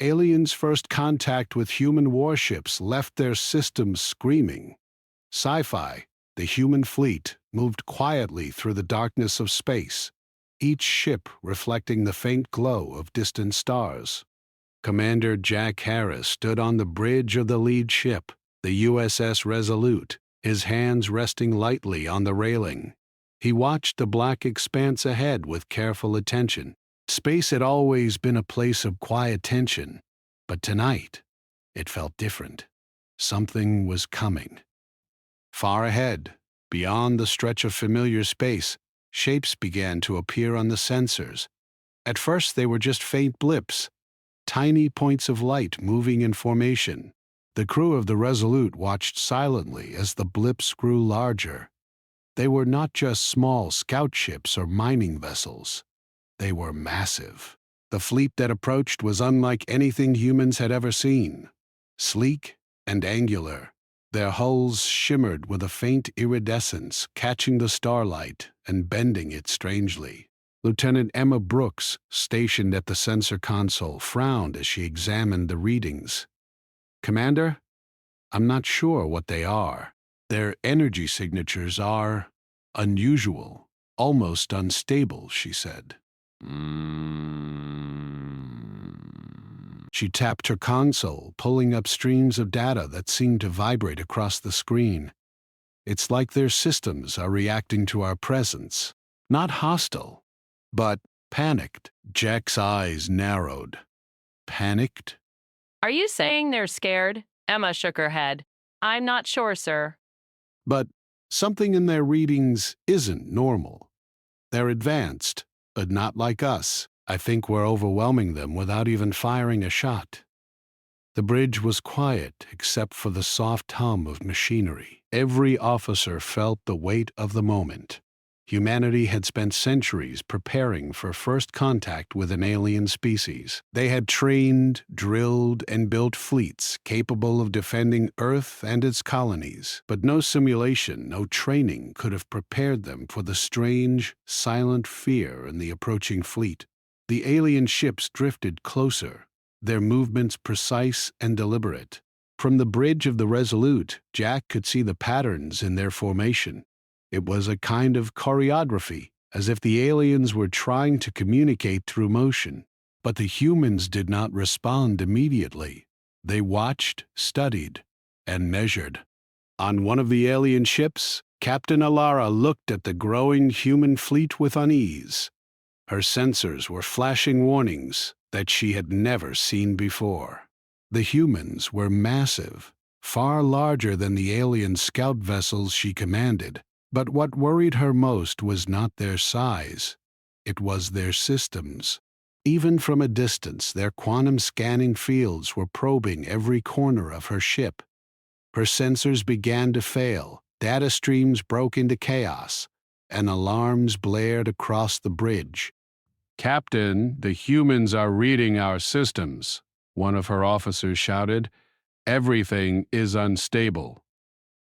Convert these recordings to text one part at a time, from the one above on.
aliens' first contact with human warships left their systems screaming. Sci-fi, the human fleet, moved quietly through the darkness of space, each ship reflecting the faint glow of distant stars. Commander Jack Harris stood on the bridge of the lead ship, the USS Resolute, his hands resting lightly on the railing. He watched the black expanse ahead with careful attention. Space had always been a place of quiet tension, but tonight it felt different. Something was coming. Far ahead, beyond the stretch of familiar space, shapes began to appear on the sensors. At first they were just faint blips, tiny points of light moving in formation. The crew of the Resolute watched silently as the blips grew larger. They were not just small scout ships or mining vessels. They were massive. The fleet that approached was unlike anything humans had ever seen. Sleek and angular, their hulls shimmered with a faint iridescence, catching the starlight and bending it strangely. Lieutenant Emma Brooks, stationed at the sensor console, frowned as she examined the readings. "Commander, I'm not sure what they are. Their energy signatures are unusual, almost unstable," she said. She tapped her console, pulling up streams of data that seemed to vibrate across the screen. "It's like their systems are reacting to our presence. Not hostile, but panicked." Jack's eyes narrowed. "Panicked?" Are you saying they're scared? Emma shook her head. I'm not sure, sir. But something in their readings isn't normal. They're advanced, but not like us. I think we're overwhelming them without even firing a shot." The bridge was quiet except for the soft hum of machinery. Every officer felt the weight of the moment. Humanity had spent centuries preparing for first contact with an alien species. They had trained, drilled, and built fleets capable of defending Earth and its colonies. But no simulation, no training could have prepared them for the strange, silent fear in the approaching fleet. The alien ships drifted closer, their movements precise and deliberate. From the bridge of the Resolute, Jack could see the patterns in their formation. It was a kind of choreography, as if the aliens were trying to communicate through motion. But the humans did not respond immediately. They watched, studied, and measured. On one of the alien ships, Captain Alara looked at the growing human fleet with unease. Her sensors were flashing warnings that she had never seen before. The humans were massive, far larger than the alien scout vessels she commanded. But what worried her most was not their size. It was their systems. Even from a distance, their quantum scanning fields were probing every corner of her ship. Her sensors began to fail, data streams broke into chaos, and alarms blared across the bridge. "Captain, the humans are reading our systems," one of her officers shouted. "Everything is unstable.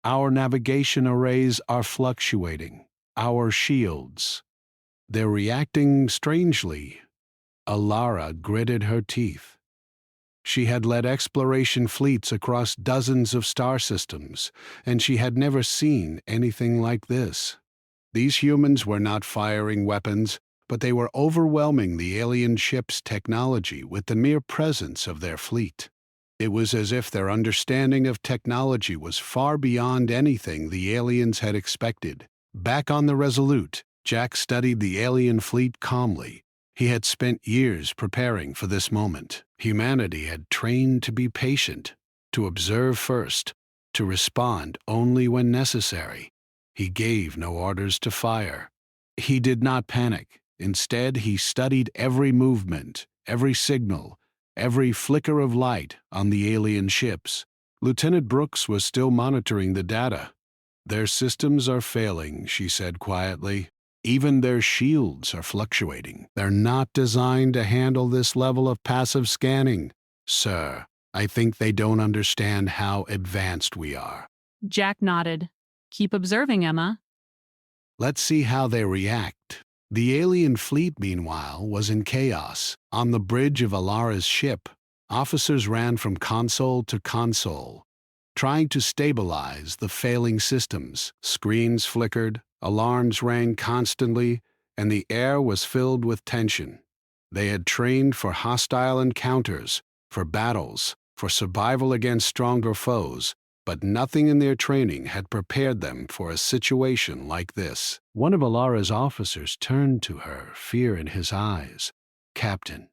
Our navigation arrays are fluctuating. Our shields. They're reacting strangely." Alara gritted her teeth. She had led exploration fleets across dozens of star systems, and she had never seen anything like this. These humans were not firing weapons, but they were overwhelming the alien ship's technology with the mere presence of their fleet. It was as if their understanding of technology was far beyond anything the aliens had expected. Back on the Resolute, Jack studied the alien fleet calmly. He had spent years preparing for this moment. Humanity had trained to be patient, to observe first, to respond only when necessary. He gave no orders to fire. He did not panic. Instead, he studied every movement, every signal, every flicker of light on the alien ships. Lieutenant Brooks was still monitoring the data. "Their systems are failing," she said quietly. "Even their shields are fluctuating. They're not designed to handle this level of passive scanning. Sir, I think they don't understand how advanced we are." Jack nodded. "Keep observing, Emma." "Let's see how they react." The alien fleet, meanwhile, was in chaos. On the bridge of Alara's ship, Officers ran from console to console, trying to stabilize the failing systems. Screens flickered, alarms rang constantly, and the air was filled with tension. They had trained for hostile encounters, for battles, for survival against stronger foes, but nothing in their training had prepared them for a situation like this. One of Alara's officers turned to her, fear in his eyes. "Captain,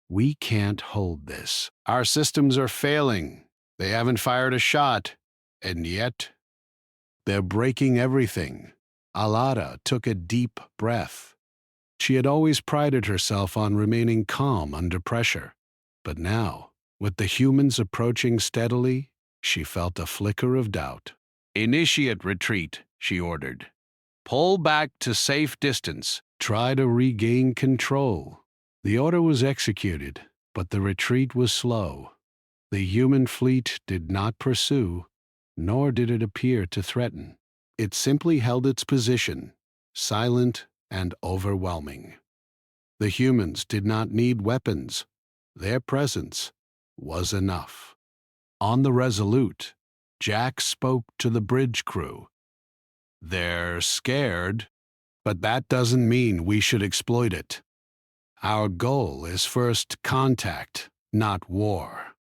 we can't hold this. Our systems are failing. They haven't fired a shot, and yet they're breaking everything." Alara took a deep breath. She had always prided herself on remaining calm under pressure, but now, with the humans approaching steadily, she felt a flicker of doubt. "Initiate retreat," she ordered. "Pull back to safe distance. Try to regain control." The order was executed, but the retreat was slow. The human fleet did not pursue, nor did it appear to threaten. It simply held its position, silent and overwhelming. The humans did not need weapons. Their presence was enough. On the Resolute, Jack spoke to the bridge crew. "They're scared, but that doesn't mean we should exploit it. Our goal is first contact, not war.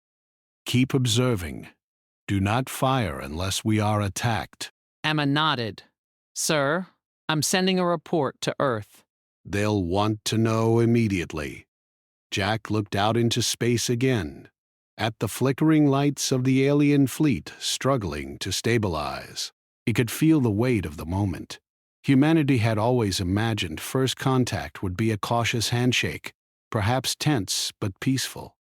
Keep observing. Do not fire unless we are attacked." Emma nodded. "Sir, I'm sending a report to Earth." "They'll want to know immediately." Jack looked out into space again, at the flickering lights of the alien fleet struggling to stabilize. He could feel the weight of the moment. Humanity had always imagined first contact would be a cautious handshake, perhaps tense but peaceful.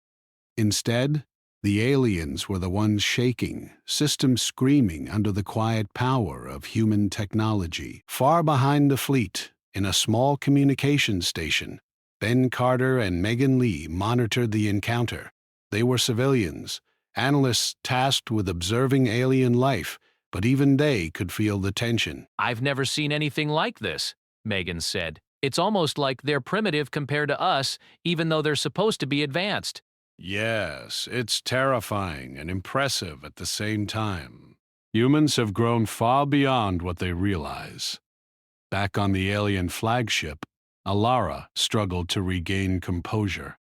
Instead, the aliens were the ones shaking, systems screaming under the quiet power of human technology. Far behind the fleet, in a small communication station, Ben Carter and Megan Lee monitored the encounter. They were civilians, analysts tasked with observing alien life, but even they could feel the tension. "I've never seen anything like this," Megan said. "It's almost like they're primitive compared to us, even though they're supposed to be advanced." Yes, it's terrifying and impressive at the same time. Humans have grown far beyond what they realize. Back on the alien flagship, Alara struggled to regain composure.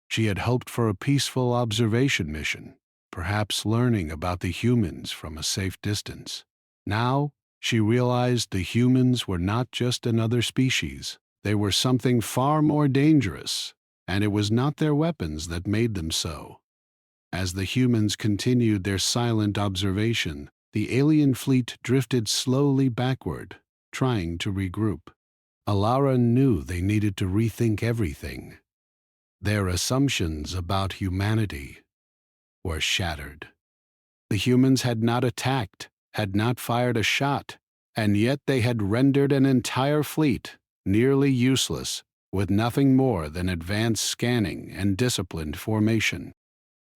She had hoped for a peaceful observation mission, perhaps learning about the humans from a safe distance. Now, she realized the humans were not just another species. They were something far more dangerous, and it was not their weapons that made them so. As the humans continued their silent observation, the alien fleet drifted slowly backward, trying to regroup. Alara knew they needed to rethink everything. Their assumptions about humanity were shattered. The humans had not attacked, had not fired a shot, and yet they had rendered an entire fleet nearly useless, with nothing more than advanced scanning and disciplined formation.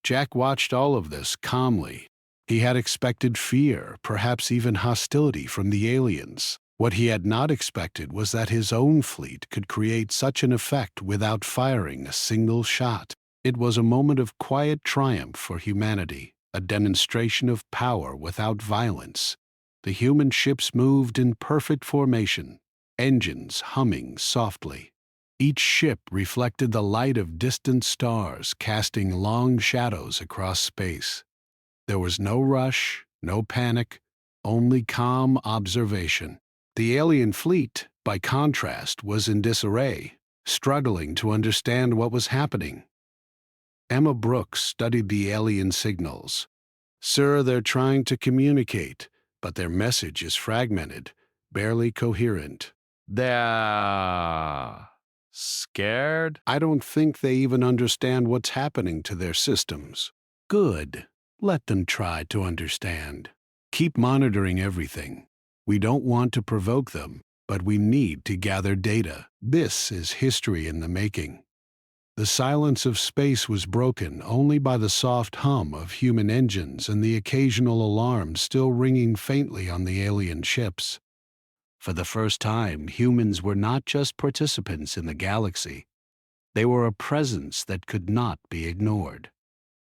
Jack watched all of this calmly. He had expected fear, perhaps even hostility from the aliens. What he had not expected was that his own fleet could create such an effect without firing a single shot. It was a moment of quiet triumph for humanity, a demonstration of power without violence. The human ships moved in perfect formation, engines humming softly. Each ship reflected the light of distant stars, casting long shadows across space. There was no rush, no panic, only calm observation. The alien fleet, by contrast, was in disarray, struggling to understand what was happening. Emma Brooks studied the alien signals. "Sir, they're trying to communicate, but their message is fragmented, barely coherent." "They're scared?" "I don't think they even understand what's happening to their systems." "Good. Let them try to understand. Keep monitoring everything. We don't want to provoke them, but we need to gather data. This is history in the making." The silence of space was broken only by the soft hum of human engines and the occasional alarm still ringing faintly on the alien ships. For the first time, humans were not just participants in the galaxy. They were a presence that could not be ignored.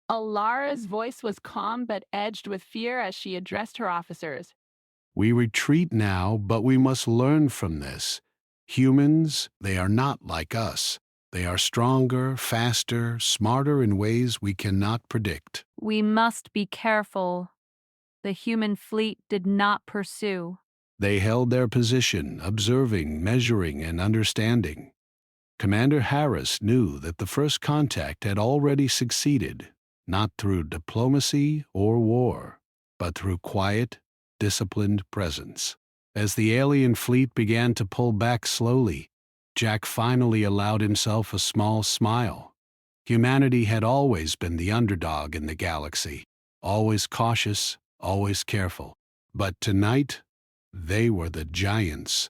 Alara's voice was calm but edged with fear as she addressed her officers. We retreat now, but we must learn from this. Humans, they are not like us. They are stronger, faster, smarter in ways we cannot predict. We must be careful. The human fleet did not pursue. They held their position, observing, measuring, and understanding. Commander Harris knew that the first contact had already succeeded, not through diplomacy or war, but through quiet, disciplined presence. As the alien fleet began to pull back slowly, Jack finally allowed himself a small smile. Humanity had always been the underdog in the galaxy, always cautious, always careful. But tonight, they were the giants.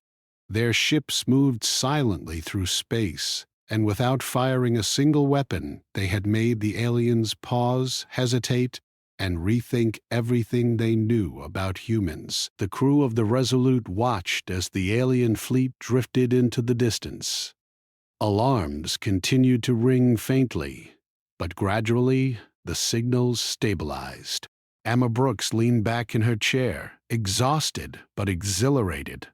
Their ships moved silently through space, and without firing a single weapon, they had made the aliens pause, hesitate, and rethink everything they knew about humans. The crew of the Resolute watched as the alien fleet drifted into the distance. Alarms continued to ring faintly, but gradually the signals stabilized. Emma Brooks leaned back in her chair, exhausted but exhilarated.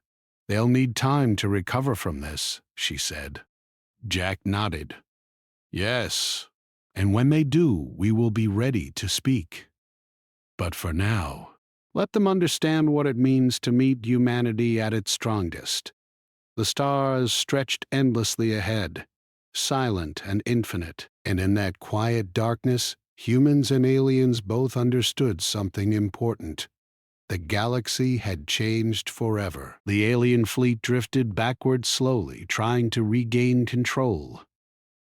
"They'll need time to recover from this," she said. Jack nodded. "Yes, and when they do, we will be ready to speak. But for now, let them understand what it means to meet humanity at its strongest." The stars stretched endlessly ahead, silent and infinite, and in that quiet darkness, humans and aliens both understood something important. The galaxy had changed forever. The alien fleet drifted backward slowly, trying to regain control.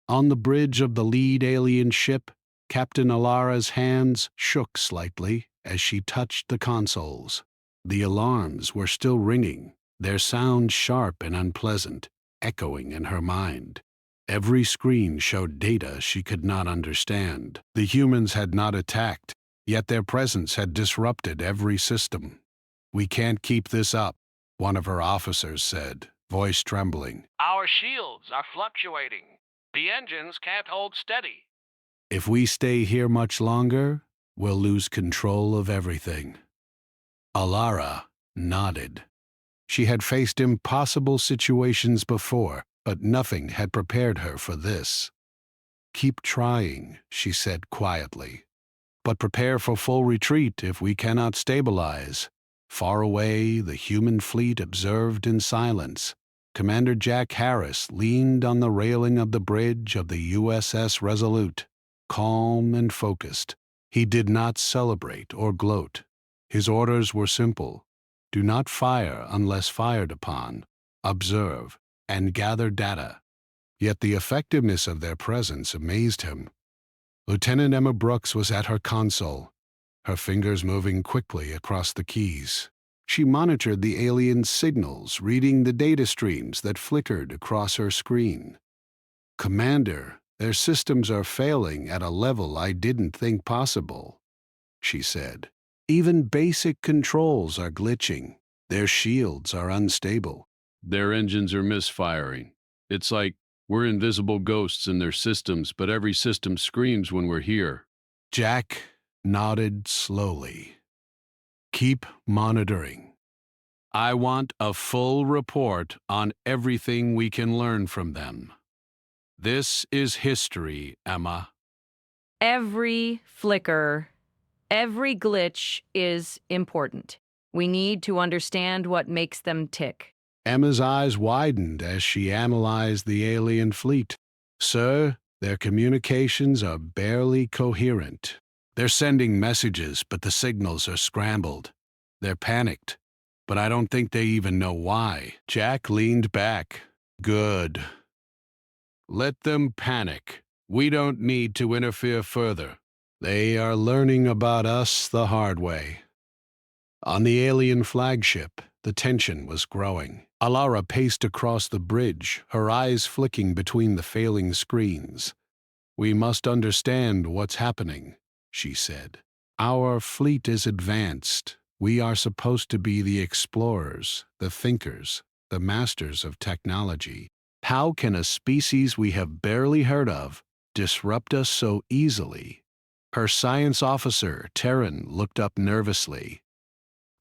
On the bridge of the lead alien ship, Captain Alara's hands shook slightly as she touched the consoles. The alarms were still ringing, their sound sharp and unpleasant, echoing in her mind. Every screen showed data she could not understand. The humans had not attacked, yet their presence had disrupted every system. "We can't keep this up," one of her officers said, voice trembling. Our shields are fluctuating. The engines can't hold steady. "If we stay here much longer, we'll lose control of everything." Alara nodded. She had faced impossible situations before, but nothing had prepared her for this. "Keep trying," she said quietly. "But prepare for full retreat if we cannot stabilize." Far away, the human fleet observed in silence. Commander Jack Harris leaned on the railing of the bridge of the USS Resolute, calm and focused. He did not celebrate or gloat. His orders were simple. Do not fire unless fired upon. Observe and gather data. Yet the effectiveness of their presence amazed him. Lieutenant Emma Brooks was at her console, her fingers moving quickly across the keys. She monitored the alien signals, reading the data streams that flickered across her screen. "Commander, their systems are failing at a level I didn't think possible," she said. "Even basic controls are glitching. Their shields are unstable. Their engines are misfiring. It's like we're invisible ghosts in their systems, but every system screams when we're here." Jack nodded slowly. "Keep monitoring. I want a full report on everything we can learn from them. This is history, Emma." Every flicker, every glitch is important. We need to understand what makes them tick. Emma's eyes widened as she analyzed the alien fleet. "Sir, their communications are barely coherent. They're sending messages, but the signals are scrambled. They're panicked, but I don't think they even know why." Jack leaned back. "Good. Let them panic. We don't need to interfere further. They are learning about us the hard way." On the alien flagship, the tension was growing. Alara paced across the bridge, her eyes flicking between the failing screens. "We must understand what's happening," she said. "Our fleet is advanced. We are supposed to be the explorers, the thinkers, the masters of technology. How can a species we have barely heard of disrupt us so easily? Her science officer, Terran, looked up nervously.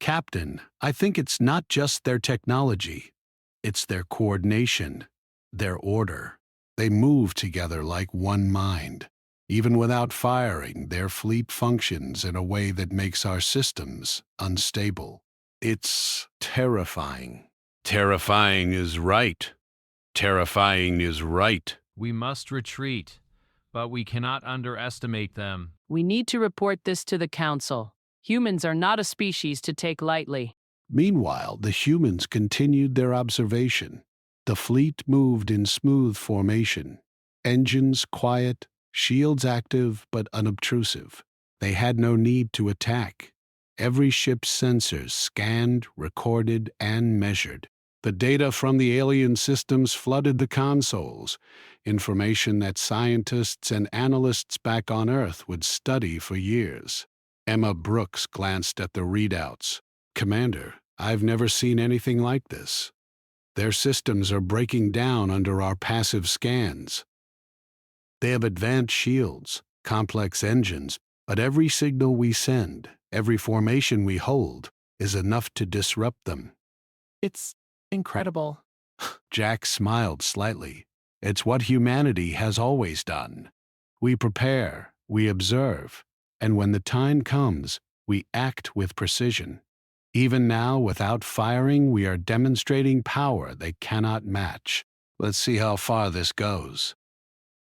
Captain, I think it's not just their technology. It's their coordination, their order. They move together like one mind. Even without firing, their fleet functions in a way that makes our systems unstable. It's terrifying. Terrifying is right. Terrifying is right. We must retreat, but we cannot underestimate them. We need to report this to the Council. Humans are not a species to take lightly. Meanwhile, the humans continued their observation. The fleet moved in smooth formation. Engines quiet, shields active but unobtrusive. They had no need to attack. Every ship's sensors scanned, recorded, and measured. The data from the alien systems flooded the consoles, information that scientists and analysts back on Earth would study for years. Emma Brooks glanced at the readouts. Commander, I've never seen anything like this. Their systems are breaking down under our passive scans. They have advanced shields, complex engines, but every signal we send, every formation we hold, is enough to disrupt them. It's incredible. Jack smiled slightly. It's what humanity has always done. We prepare, we observe, and when the time comes, we act with precision. Even now, without firing, we are demonstrating power they cannot match. Let's see how far this goes.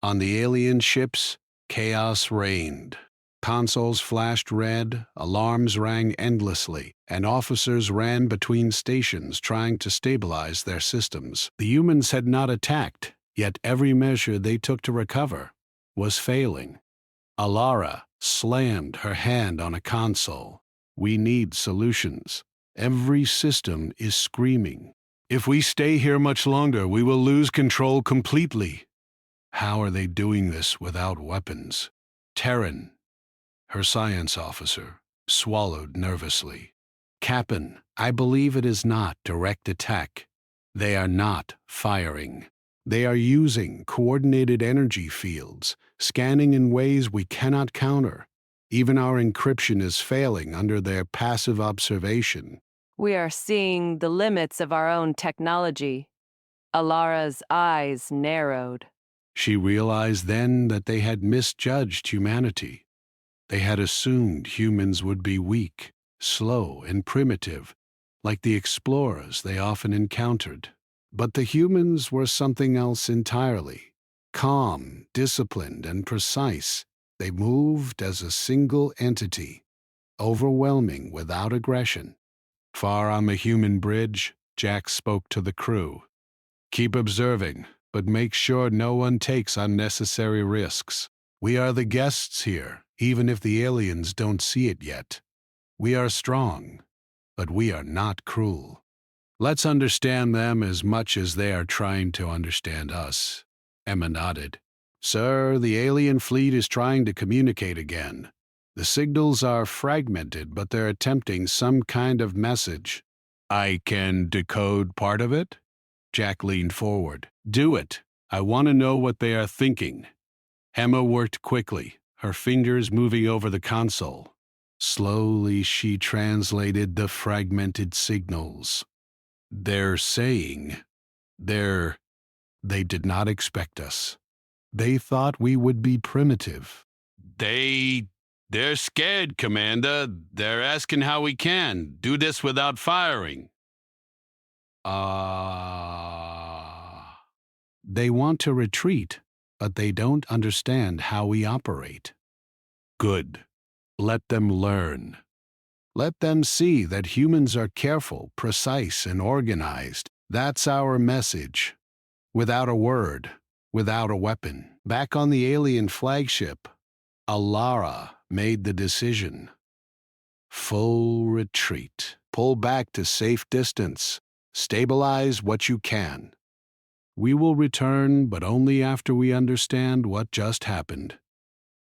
On the alien ships, chaos reigned. Consoles flashed red, alarms rang endlessly, and officers ran between stations trying to stabilize their systems. The humans had not attacked, yet every measure they took to recover was failing. Alara slammed her hand on a console. We need solutions. Every system is screaming. If we stay here much longer, we will lose control completely. How are they doing this without weapons? Terran, her science officer, swallowed nervously. Captain, I believe it is not direct attack. They are not firing. They are using coordinated energy fields, scanning in ways we cannot counter. Even our encryption is failing under their passive observation. We are seeing the limits of our own technology. Alara's eyes narrowed. She realized then that they had misjudged humanity. They had assumed humans would be weak, slow, and primitive, like the explorers they often encountered. But the humans were something else entirely. Calm, disciplined, and precise, they moved as a single entity, overwhelming without aggression. Far on the human bridge, Jack spoke to the crew. Keep observing, but make sure no one takes unnecessary risks. We are the guests here, even if the aliens don't see it yet. We are strong, but we are not cruel. Let's understand them as much as they are trying to understand us. Emma nodded. Sir, the alien fleet is trying to communicate again. The signals are fragmented, but they're attempting some kind of message. I can decode part of it? Jack leaned forward. Do it. I want to know what they are thinking. Emma worked quickly, her fingers moving over the console. Slowly she translated the fragmented signals. They're saying, they did not expect us. They thought we would be primitive. They're scared, Commander. They're asking how we can do this without firing. They want to retreat, but they don't understand how we operate. Good. Let them learn. Let them see that humans are careful, precise, and organized. That's our message. Without a word, without a weapon. Back on the alien flagship, Alara made the decision. Full retreat. Pull back to safe distance. Stabilize what you can. We will return, but only after we understand what just happened.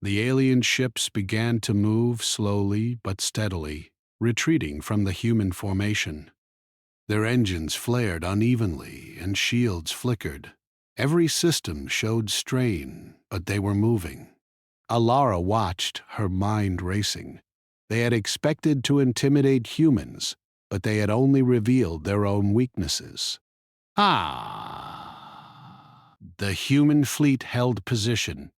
The alien ships began to move slowly but steadily, retreating from the human formation. Their engines flared unevenly and shields flickered. Every system showed strain, but they were moving. Alara watched, her mind racing. They had expected to intimidate humans, but they had only revealed their own weaknesses. The human fleet held position.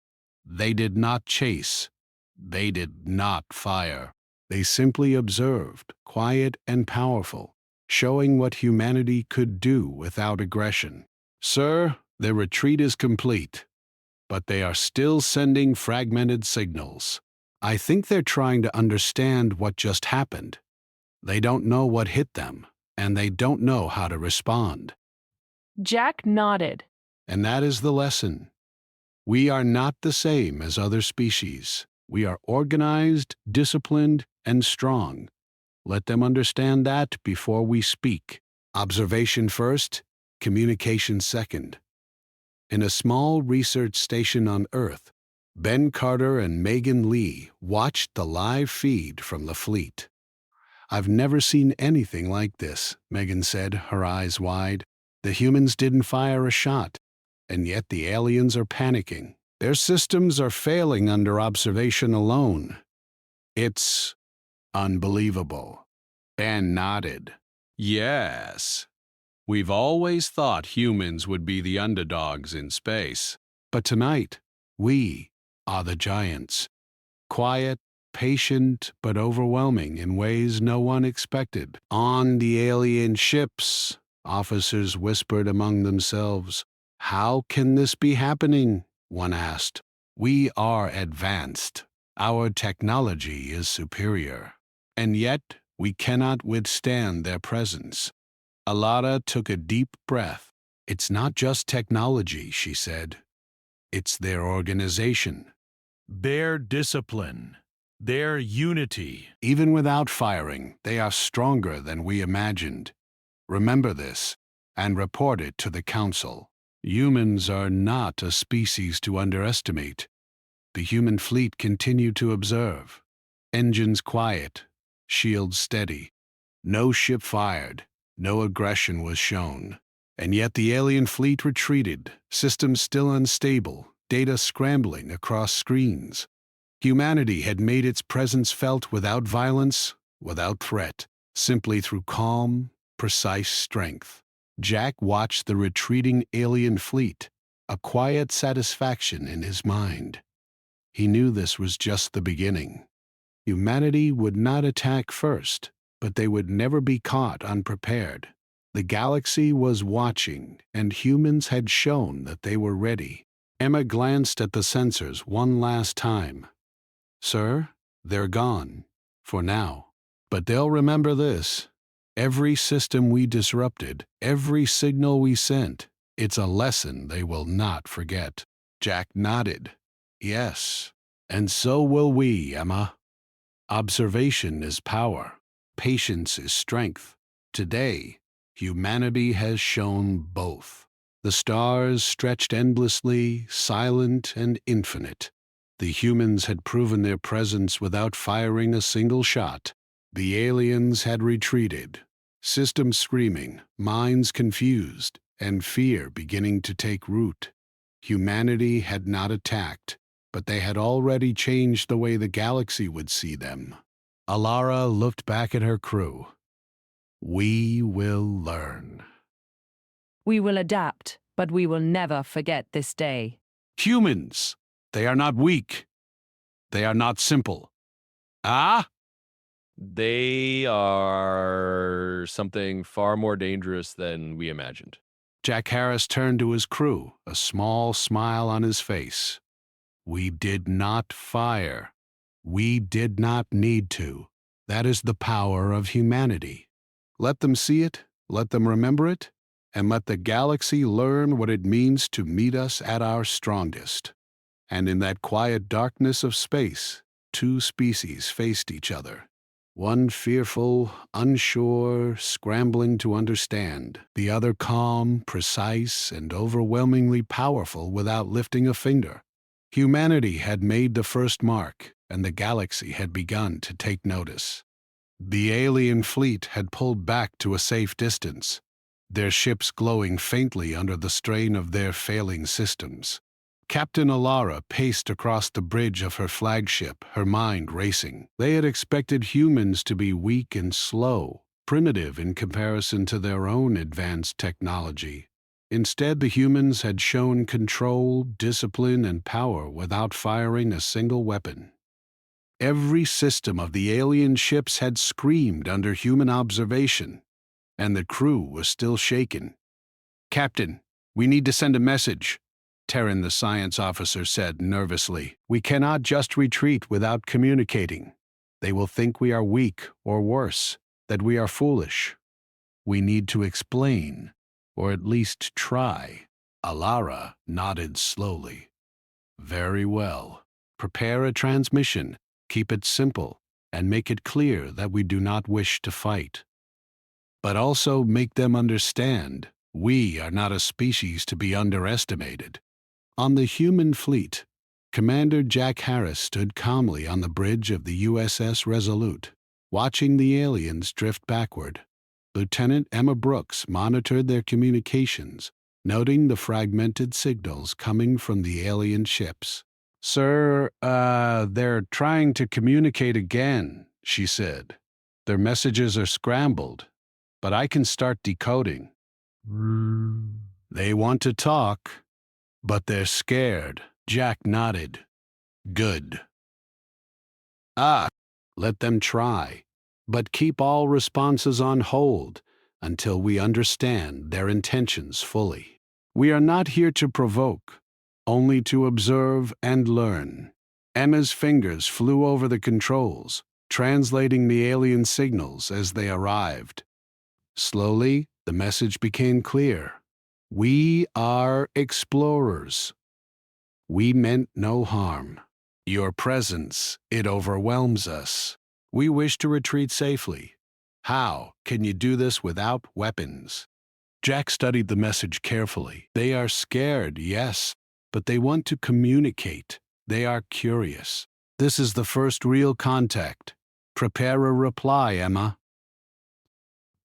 They did not chase. They did not fire. They simply observed, quiet and powerful, showing what humanity could do without aggression. Sir, their retreat is complete, but they are still sending fragmented signals. I think they're trying to understand what just happened. They don't know what hit them, and they don't know how to respond. Jack nodded. And that is the lesson. We are not the same as other species. We are organized, disciplined, and strong. Let them understand that before we speak. Observation first, communication second. In a small research station on Earth, Ben Carter and Megan Lee watched the live feed from the fleet. I've never seen anything like this, Megan said, her eyes wide. The humans didn't fire a shot, and yet the aliens are panicking. Their systems are failing under observation alone. It's unbelievable. Ben nodded. Yes. We've always thought humans would be the underdogs in space. But tonight, we are the giants. Quiet, patient, but overwhelming in ways no one expected. On the alien ships, officers whispered among themselves. How can this be happening? One asked. We are advanced. Our technology is superior. And yet, we cannot withstand their presence. Alara took a deep breath. It's not just technology, she said. It's their organization. Their discipline. Their unity. Even without firing, they are stronger than we imagined. Remember this, and report it to the Council. Humans are not a species to underestimate. The human fleet continued to observe. Engines quiet, shields steady. No ship fired. No aggression was shown. And yet the alien fleet retreated, systems still unstable, data scrambling across screens. Humanity had made its presence felt without violence, without threat, simply through calm, precise strength. Jack watched the retreating alien fleet, a quiet satisfaction in his mind. He knew this was just the beginning. Humanity would not attack first, but they would never be caught unprepared. The galaxy was watching, and humans had shown that they were ready. Emma glanced at the sensors one last time. Sir, they're gone, for now. But they'll remember this. Every system we disrupted, every signal we sent, it's a lesson they will not forget. Jack nodded. Yes, and so will we, Emma. Observation is power. Patience is strength. Today, humanity has shown both. The stars stretched endlessly, silent and infinite. The humans had proven their presence without firing a single shot. The aliens had retreated, systems screaming, minds confused, and fear beginning to take root. Humanity had not attacked, but they had already changed the way the galaxy would see them. Alara looked back at her crew. We will learn. We will adapt, but we will never forget this day. Humans, they are not weak. They are not simple. Ah? They are something far more dangerous than we imagined. Jack Harris turned to his crew, a small smile on his face. We did not fire. We did not need to. That is the power of humanity. Let them see it, let them remember it, and let the galaxy learn what it means to meet us at our strongest. And in that quiet darkness of space, two species faced each other. One fearful, unsure, scrambling to understand. The other calm, precise, and overwhelmingly powerful without lifting a finger. Humanity had made the first mark, and the galaxy had begun to take notice. The alien fleet had pulled back to a safe distance. their ships glowing faintly under the strain of their failing systems. Captain Alara paced across the bridge of her flagship, her mind racing. They had expected humans to be weak and slow, primitive in comparison to their own advanced technology. Instead, the humans had shown control, discipline, and power without firing a single weapon. Every system of the alien ships had screamed under human observation, and the crew was still shaken. "Captain, we need to send a message," Terran the science officer said nervously. "We cannot just retreat without communicating. They will think we are weak, or worse, that we are foolish. We need to explain, or at least try." Alara nodded slowly. "Very well. Prepare a transmission, keep it simple, and make it clear that we do not wish to fight. But also make them understand we are not a species to be underestimated." On the human fleet, Commander Jack Harris stood calmly on the bridge of the USS Resolute, watching the aliens drift backward. Lieutenant Emma Brooks monitored their communications, noting the fragmented signals coming from the alien ships. "Sir, they're trying to communicate again," she said. "Their messages are scrambled, but I can start decoding. They want to talk, but they're scared." Jack nodded. "Good. Let them try, but keep all responses on hold until we understand their intentions fully. We are not here to provoke, only to observe and learn." Emma's fingers flew over the controls, translating the alien signals as they arrived. Slowly, the message became clear. "We are explorers. We meant no harm. Your presence, it overwhelms us. We wish to retreat safely. How can you do this without weapons?" Jack studied the message carefully. "They are scared, yes, but they want to communicate. They are curious. This is the first real contact. Prepare a reply, Emma.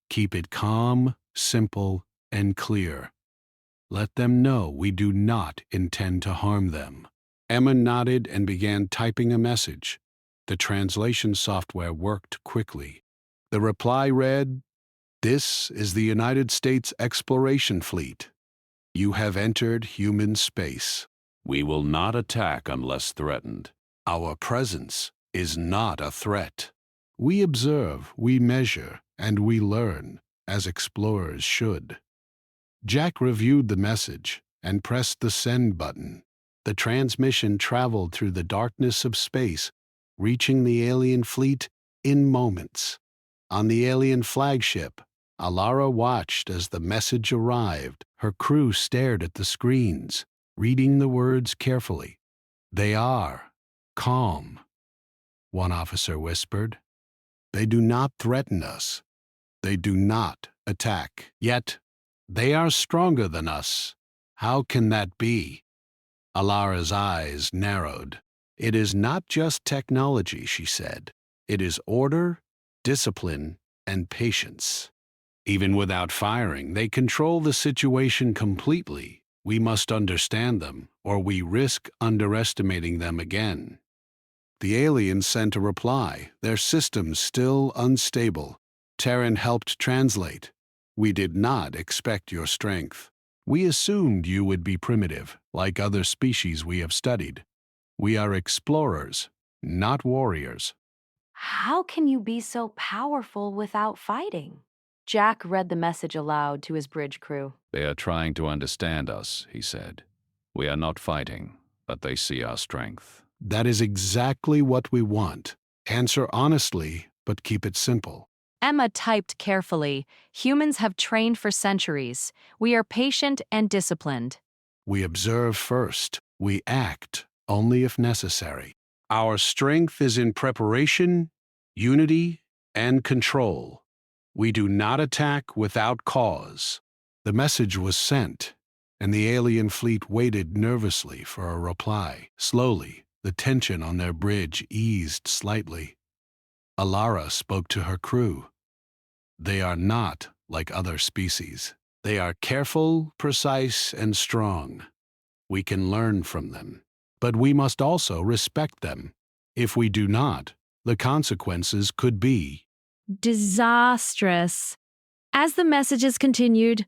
Keep it calm, simple, and clear. Let them know we do not intend to harm them." Emma nodded and began typing a message. The translation software worked quickly. The reply read, "This is the United States Exploration Fleet. You have entered human space. We will not attack unless threatened. Our presence is not a threat. We observe, we measure, and we learn, as explorers should." Jack reviewed the message and pressed the send button. The transmission traveled through the darkness of space, reaching the alien fleet in moments. On the alien flagship, Alara watched as the message arrived. Her crew stared at the screens, reading the words carefully. "They are calm," one officer whispered. "They do not threaten us. They do not attack. Yet, they are stronger than us. How can that be?" Alara's eyes narrowed. "It is not just technology," she said. "It is order, discipline, and patience. Even without firing, they control the situation completely. We must understand them, or we risk underestimating them again." The aliens sent a reply, their systems still unstable. Terran helped translate. "We did not expect your strength. We assumed you would be primitive, like other species we have studied. We are explorers, not warriors." How can you be so powerful without fighting? Jack read the message aloud to his bridge crew. "They are trying to understand us," he said. "We are not fighting, but they see our strength." "That is exactly what we want. Answer honestly, but keep it simple." Emma typed carefully. "Humans have trained for centuries. We are patient and disciplined." "We observe first. We act only if necessary. Our strength is in preparation, unity, and control. We do not attack without cause." The message was sent, and the alien fleet waited nervously for a reply. Slowly, the tension on their bridge eased slightly. Alara spoke to her crew. "They are not like other species. They are careful, precise, and strong. We can learn from them. But we must also respect them. If we do not, the consequences could be disastrous. As the messages continued,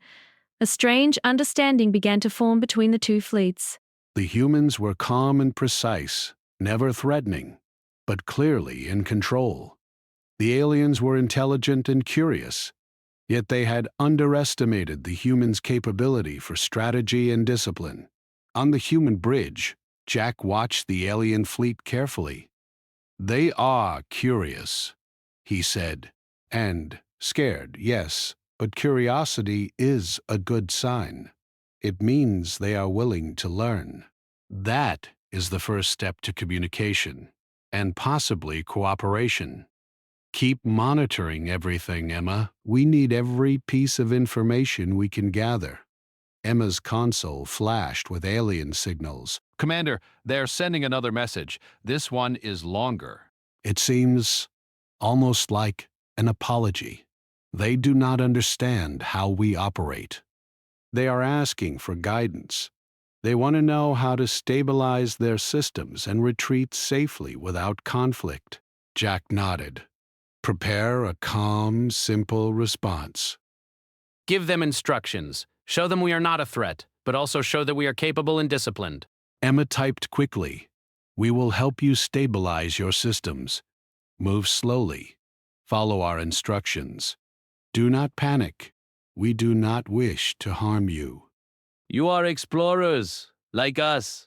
a strange understanding began to form between the two fleets. the humans were calm and precise, never threatening, but clearly in control. The aliens were intelligent and curious, yet they had underestimated the humans' capability for strategy and discipline. On the human bridge, Jack watched the alien fleet carefully. "They are curious," he said, "and scared, yes, but curiosity is a good sign. It means they are willing to learn. That is the first step to communication, and possibly cooperation. Keep monitoring everything, Emma. We need every piece of information we can gather." Emma's console flashed with alien signals. Commander, they're sending another message. This one is longer. It seems almost like an apology. They do not understand how we operate. They are asking for guidance. They want to know how to stabilize their systems and retreat safely without conflict. Jack nodded. Prepare a calm, simple response. Give them instructions. Show them we are not a threat, but also show that we are capable and disciplined. Emma typed quickly. "We will help you stabilize your systems. Move slowly. Follow our instructions. Do not panic. We do not wish to harm you." You are explorers, like us.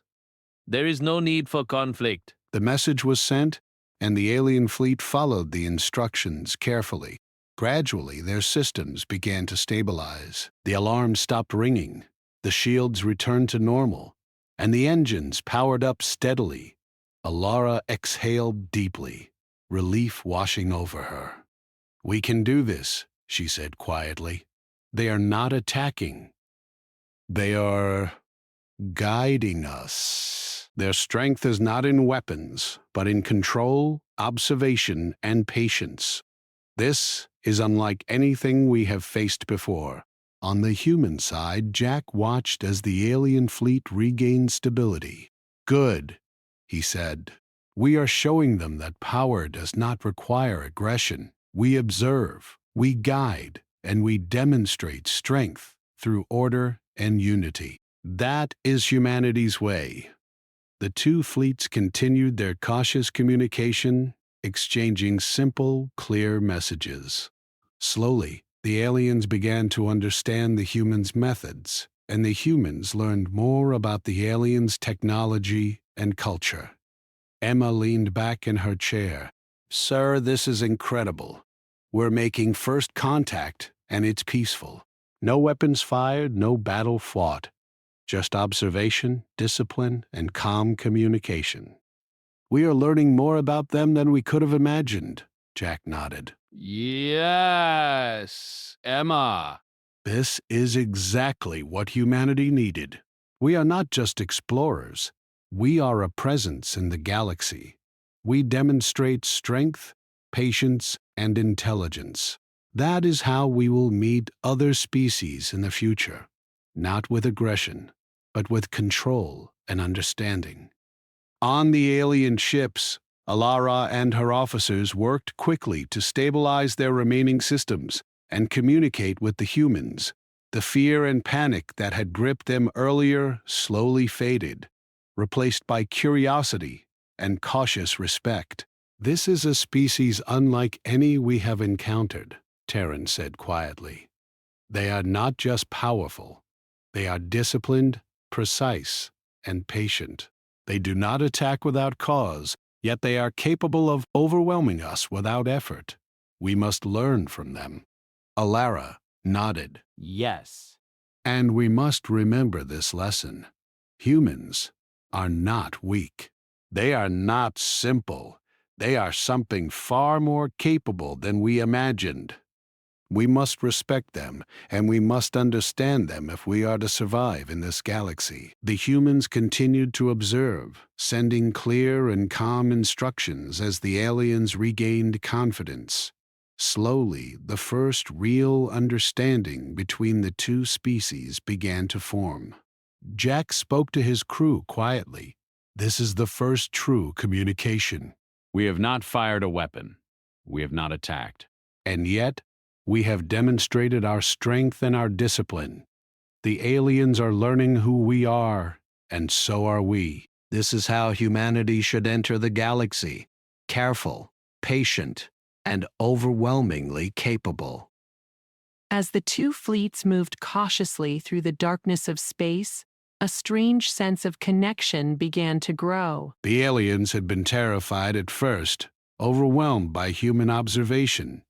There is no need for conflict. The message was sent, and the alien fleet followed the instructions carefully. Gradually, their systems began to stabilize. The alarm stopped ringing, the shields returned to normal, and the engines powered up steadily. Alara exhaled deeply, relief washing over her. "We can do this," she said quietly. "They are not attacking. They are guiding us. Their strength is not in weapons, but in control, observation, and patience. This is unlike anything we have faced before." On the human side, Jack watched as the alien fleet regained stability. "Good," he said. "We are showing them that power does not require aggression. We observe, we guide, and we demonstrate strength through order and unity. That is humanity's way." The two fleets continued their cautious communication, exchanging simple, clear messages. Slowly, the aliens began to understand the humans' methods, and the humans learned more about the aliens' technology and culture. Emma leaned back in her chair. "Sir, this is incredible. We're making first contact, and it's peaceful. No weapons fired, no battle fought. Just observation, discipline, and calm communication. We are learning more about them than we could have imagined." Jack nodded. Yes, Emma. "This is exactly what humanity needed. We are not just explorers. We are a presence in the galaxy. We demonstrate strength, patience, and intelligence. That is how we will meet other species in the future. Not with aggression, but with control and understanding." On the alien ships, Alara and her officers worked quickly to stabilize their remaining systems and communicate with the humans. The fear and panic that had gripped them earlier slowly faded, replaced by curiosity and cautious respect. "This is a species unlike any we have encountered," Terran said quietly. "They are not just powerful. They are disciplined, precise, and patient. They do not attack without cause, yet they are capable of overwhelming us without effort. We must learn from them." Alara nodded. Yes. "And we must remember this lesson. Humans are not weak. They are not simple. They are something far more capable than we imagined. We must respect them, and we must understand them if we are to survive in this galaxy." The humans continued to observe, sending clear and calm instructions as the aliens regained confidence. Slowly, the first real understanding between the two species began to form. Jack spoke to his crew quietly. This is the first true communication. We have not fired a weapon. We have not attacked. And yet, we have demonstrated our strength and our discipline. The aliens are learning who we are, and so are we. This is how humanity should enter the galaxy. Careful, patient, and overwhelmingly capable. As the two fleets moved cautiously through the darkness of space, a strange sense of connection began to grow. The aliens had been terrified at first, overwhelmed by human observation.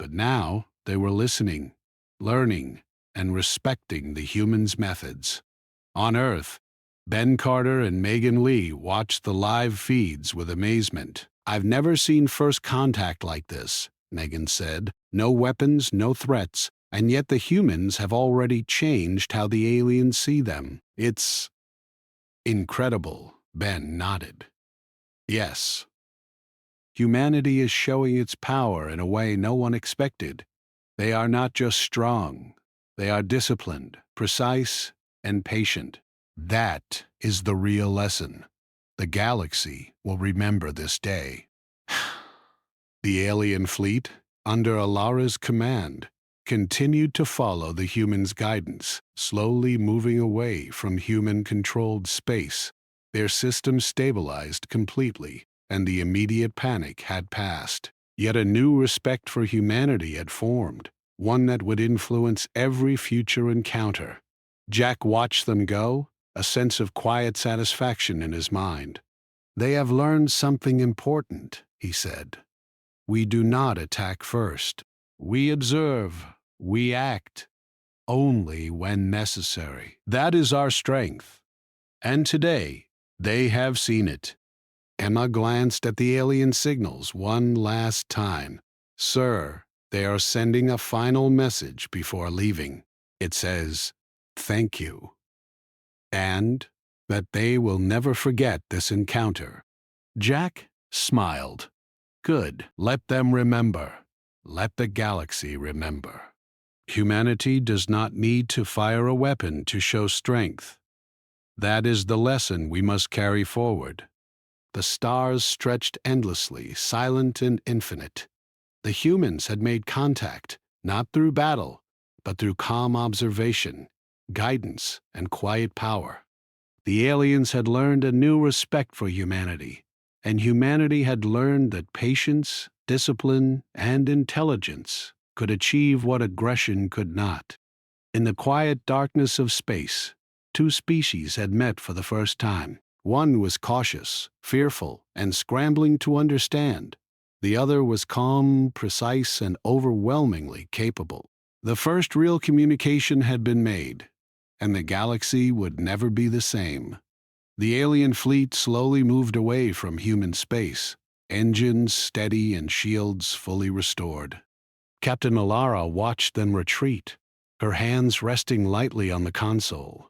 But now they were listening, learning, and respecting the humans' methods. On Earth, Ben Carter and Megan Lee watched the live feeds with amazement. I've never seen first contact like this, Megan said. No weapons, no threats, and yet the humans have already changed how the aliens see them. It's incredible, Ben nodded. Yes. Humanity is showing its power in a way no one expected. They are not just strong. They are disciplined, precise, and patient. That is the real lesson. The galaxy will remember this day. The alien fleet, under Alara's command, continued to follow the humans' guidance, slowly moving away from human-controlled space. Their system stabilized completely, and the immediate panic had passed. Yet a new respect for humanity had formed, one that would influence every future encounter. Jack watched them go, a sense of quiet satisfaction in his mind. They have learned something important, he said. We do not attack first. We observe, we act, only when necessary. That is our strength. And today, they have seen it. Emma glanced at the alien signals one last time. Sir, they are sending a final message before leaving. It says, thank you. And that they will never forget this encounter. Jack smiled. Good. Let them remember. Let the galaxy remember. Humanity does not need to fire a weapon to show strength. That is the lesson we must carry forward. The stars stretched endlessly, silent and infinite. The humans had made contact, not through battle, but through calm observation, guidance, and quiet power. The aliens had learned a new respect for humanity, and humanity had learned that patience, discipline, and intelligence could achieve what aggression could not. In the quiet darkness of space, two species had met for the first time. One was cautious, fearful, and scrambling to understand. The other was calm, precise, and overwhelmingly capable. The first real communication had been made, and the galaxy would never be the same. The alien fleet slowly moved away from human space, engines steady and shields fully restored. Captain Alara watched them retreat, her hands resting lightly on the console.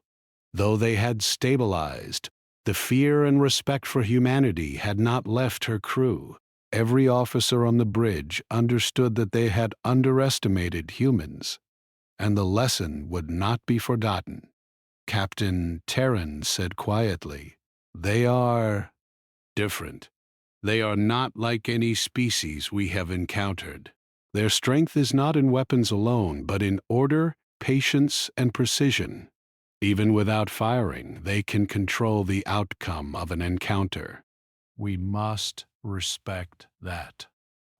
Though they had stabilized, the fear and respect for humanity had not left her crew. Every officer on the bridge understood that they had underestimated humans, and the lesson would not be forgotten. Captain Terran said quietly, "They are different. They are not like any species we have encountered. Their strength is not in weapons alone, but in order, patience, and precision. Even without firing, they can control the outcome of an encounter. We must respect that."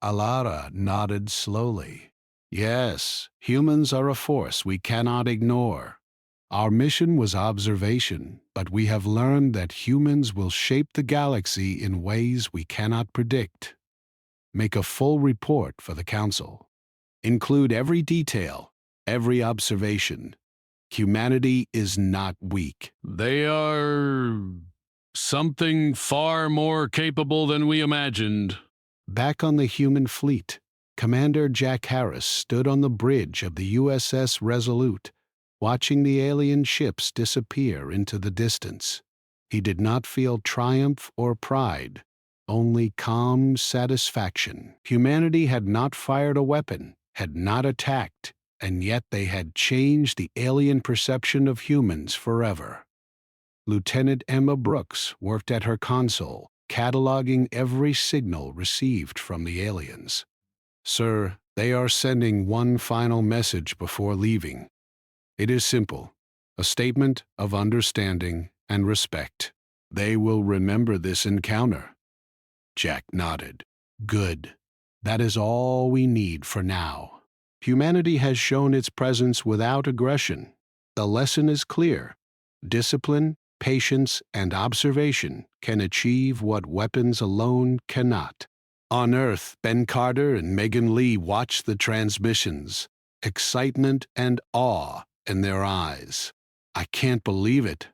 Alara nodded slowly. Yes, humans are a force we cannot ignore. Our mission was observation, but we have learned that humans will shape the galaxy in ways we cannot predict. Make a full report for the Council. Include every detail, every observation. Humanity is not weak. They are something far more capable than we imagined. Back on the human fleet, Commander Jack Harris stood on the bridge of the USS Resolute, watching the alien ships disappear into the distance. He did not feel triumph or pride, only calm satisfaction. Humanity had not fired a weapon, had not attacked, and yet they had changed the alien perception of humans forever. Lieutenant Emma Brooks worked at her console, cataloging every signal received from the aliens. "Sir, they are sending one final message before leaving. It is simple, a statement of understanding and respect. They will remember this encounter." Jack nodded. "Good. That is all we need for now. Humanity has shown its presence without aggression. The lesson is clear. Discipline, patience, and observation can achieve what weapons alone cannot." On Earth, Ben Carter and Megan Lee watched the transmissions, excitement and awe in their eyes. "I can't believe it,"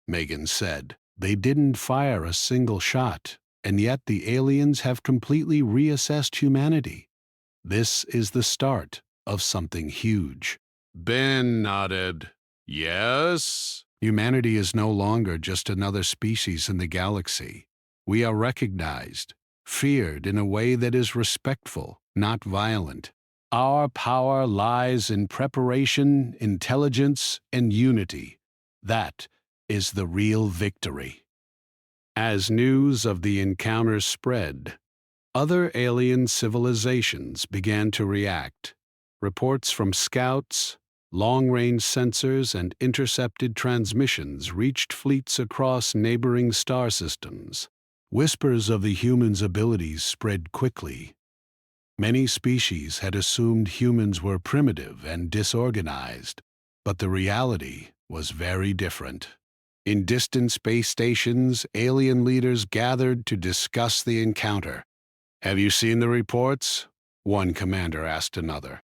Megan said. "They didn't fire a single shot, and yet the aliens have completely reassessed humanity. This is the start of something huge." Ben nodded. Yes? Humanity is no longer just another species in the galaxy. We are recognized, feared in a way that is respectful, not violent. Our power lies in preparation, intelligence, and unity. That is the real victory. As news of the encounter spread, other alien civilizations began to react. Reports from scouts, long-range sensors, and intercepted transmissions reached fleets across neighboring star systems. Whispers of the humans' abilities spread quickly. Many species had assumed humans were primitive and disorganized, but the reality was very different. In distant space stations, alien leaders gathered to discuss the encounter. "Have you seen the reports?" one commander asked another.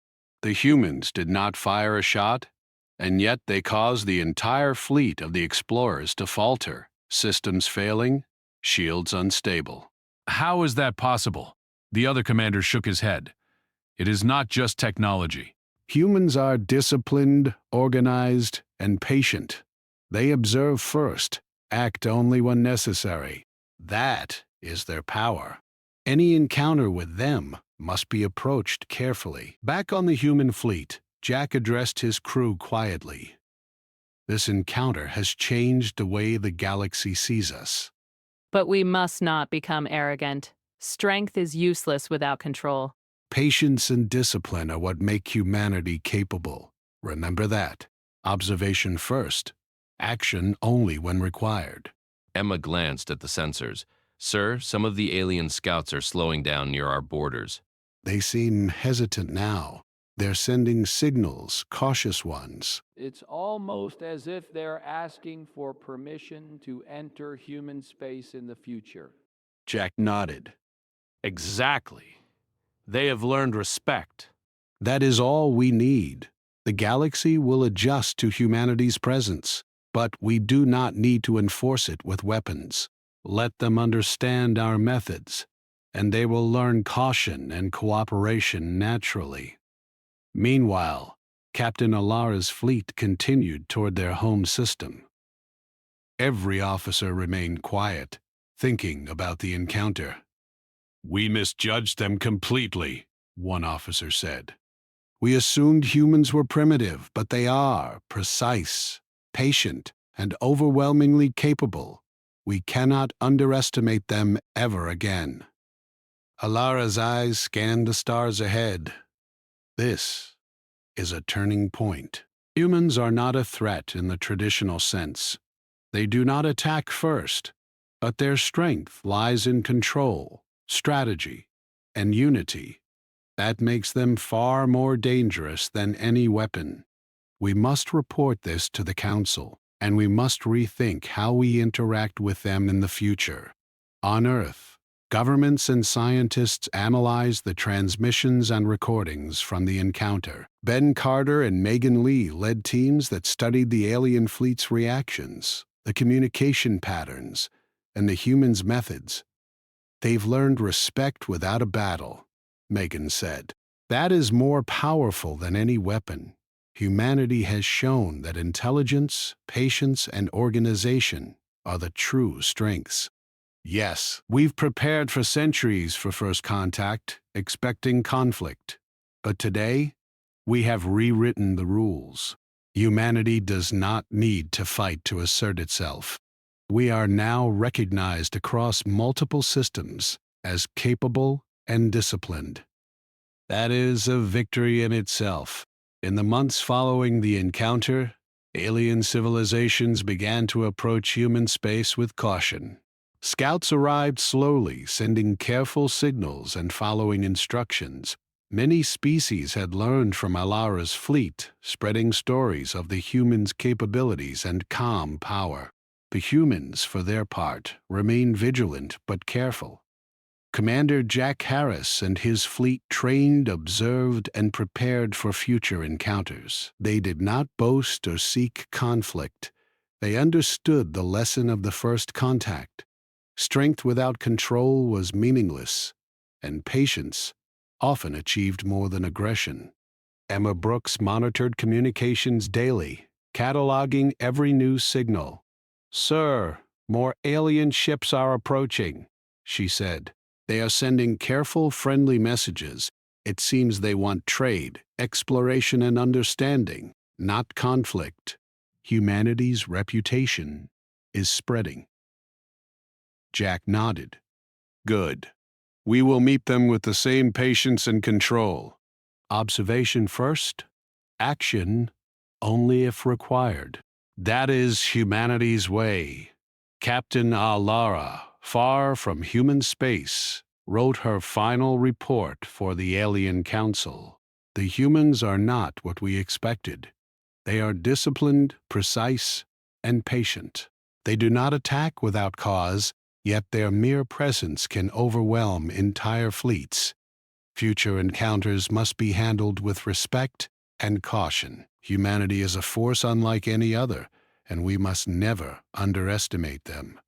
"The humans did not fire a shot, and yet they caused the entire fleet of the explorers to falter, systems failing, shields unstable." How is that possible? The other commander shook his head. "It is not just technology." Humans are disciplined, organized, and patient. They observe first, act only when necessary. That is their power. Any encounter with them must be approached carefully. Back on the human fleet, Jack addressed his crew quietly. "This encounter has changed the way the galaxy sees us. But we must not become arrogant. Strength is useless without control. Patience and discipline are what make humanity capable. Remember that. Observation first, action only when required." Emma glanced at the sensors. "Sir, some of the alien scouts are slowing down near our borders." They seem hesitant now. They're sending signals, cautious ones. It's almost as if they're asking for permission to enter human space in the future. Jack nodded. Exactly. They have learned respect. That is all we need. The galaxy will adjust to humanity's presence, but we do not need to enforce it with weapons. Let them understand our methods, and they will learn caution and cooperation naturally. Meanwhile, Captain Alara's fleet continued toward their home system. Every officer remained quiet, thinking about the encounter. "We misjudged them completely," one officer said. "We assumed humans were primitive, but they are precise, patient, and overwhelmingly capable. We cannot underestimate them ever again." Alara's eyes scanned the stars ahead. This is a turning point. Humans are not a threat in the traditional sense. They do not attack first, but their strength lies in control, strategy, and unity. That makes them far more dangerous than any weapon. We must report this to the Council, and we must rethink how we interact with them in the future. On Earth, governments and scientists analyzed the transmissions and recordings from the encounter. Ben Carter and Megan Lee led teams that studied the alien fleet's reactions, the communication patterns, and the humans' methods. "They've learned respect without a battle," Megan said. "That is more powerful than any weapon. Humanity has shown that intelligence, patience, and organization are the true strengths." Yes, we've prepared for centuries for first contact, expecting conflict. But today, we have rewritten the rules. Humanity does not need to fight to assert itself. We are now recognized across multiple systems as capable and disciplined. That is a victory in itself. In the months following the encounter, alien civilizations began to approach human space with caution. Scouts arrived slowly, sending careful signals and following instructions. Many species had learned from Alara's fleet, spreading stories of the humans' capabilities and calm power. The humans, for their part, remained vigilant but careful. Commander Jack Harris and his fleet trained, observed, and prepared for future encounters. They did not boast or seek conflict. They understood the lesson of the first contact. Strength without control was meaningless, and patience often achieved more than aggression. Emma Brooks monitored communications daily, cataloging every new signal. "Sir, more alien ships are approaching," she said. "They are sending careful, friendly messages. It seems they want trade, exploration, and understanding, not conflict. Humanity's reputation is spreading." Jack nodded. "Good. We will meet them with the same patience and control. Observation first, action only if required. That is humanity's way." Captain Alara, far from human space, wrote her final report for the Alien Council. "The humans are not what we expected. They are disciplined, precise, and patient. They do not attack without cause, yet their mere presence can overwhelm entire fleets. Future encounters must be handled with respect and caution. Humanity is a force unlike any other, and we must never underestimate them."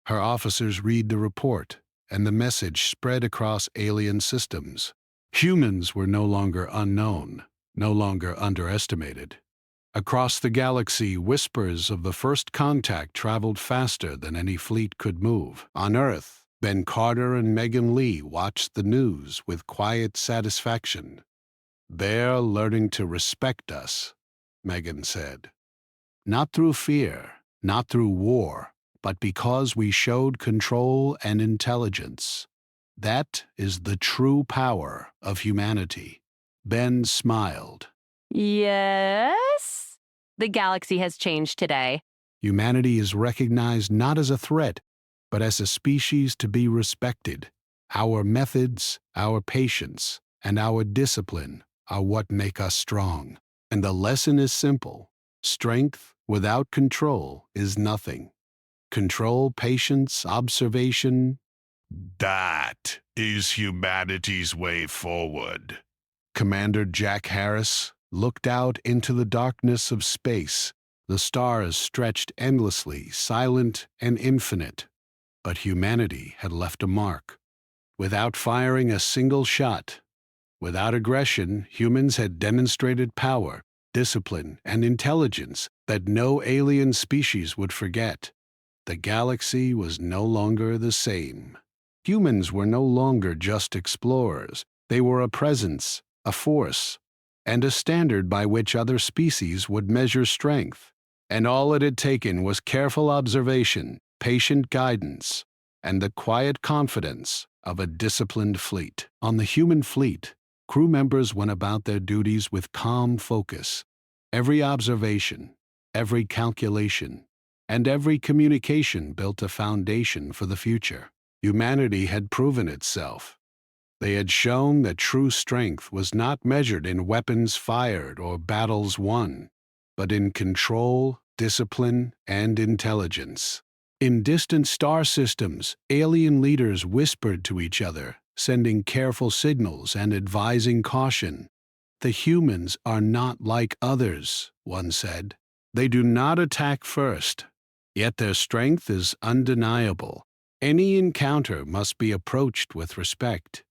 Her officers read the report, and the message spread across alien systems. Humans were no longer unknown, no longer underestimated. Across the galaxy, whispers of the first contact traveled faster than any fleet could move. On Earth, Ben Carter and Megan Lee watched the news with quiet satisfaction. "They're learning to respect us," Megan said. "Not through fear, not through war, but because we showed control and intelligence. That is the true power of humanity." Ben smiled. Yes? The galaxy has changed today. Humanity is recognized not as a threat, but as a species to be respected. Our methods, our patience, and our discipline are what make us strong. And the lesson is simple. Strength without control is nothing. Control, patience, observation. That is humanity's way forward. Commander Jack Harris looked out into the darkness of space. The stars stretched endlessly, silent and infinite. But humanity had left a mark. Without firing a single shot, without aggression, humans had demonstrated power, discipline, and intelligence that no alien species would forget. The galaxy was no longer the same. Humans were no longer just explorers. They were a presence, a force, and a standard by which other species would measure strength. And all it had taken was careful observation, patient guidance, and the quiet confidence of a disciplined fleet. On the human fleet, crew members went about their duties with calm focus. Every observation, every calculation, and every communication built a foundation for the future. Humanity had proven itself. They had shown that true strength was not measured in weapons fired or battles won, but in control, discipline, and intelligence. In distant star systems, alien leaders whispered to each other, sending careful signals and advising caution. "The humans are not like others," one said. "They do not attack first, yet their strength is undeniable. Any encounter must be approached with respect.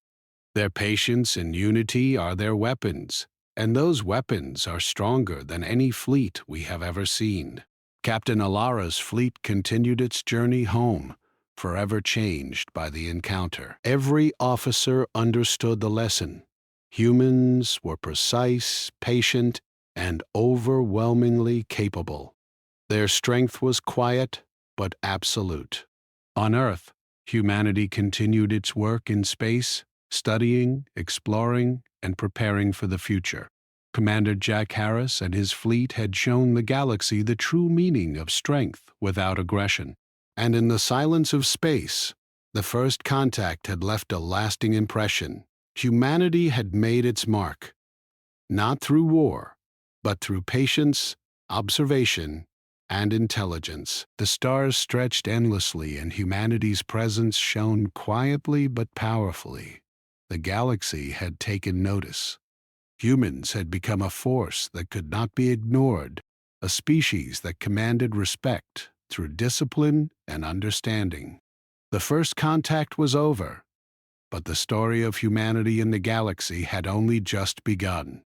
Their patience and unity are their weapons, and those weapons are stronger than any fleet we have ever seen." Captain Alara's fleet continued its journey home, forever changed by the encounter. Every officer understood the lesson. Humans were precise, patient, and overwhelmingly capable. Their strength was quiet but absolute. On Earth, humanity continued its work in space, studying, exploring, and preparing for the future. Commander Jack Harris and his fleet had shown the galaxy the true meaning of strength without aggression. And in the silence of space, the first contact had left a lasting impression. Humanity had made its mark, not through war, but through patience, observation, and intelligence. The stars stretched endlessly, and humanity's presence shone quietly but powerfully. The galaxy had taken notice. Humans had become a force that could not be ignored, a species that commanded respect through discipline and understanding. The first contact was over, but the story of humanity in the galaxy had only just begun.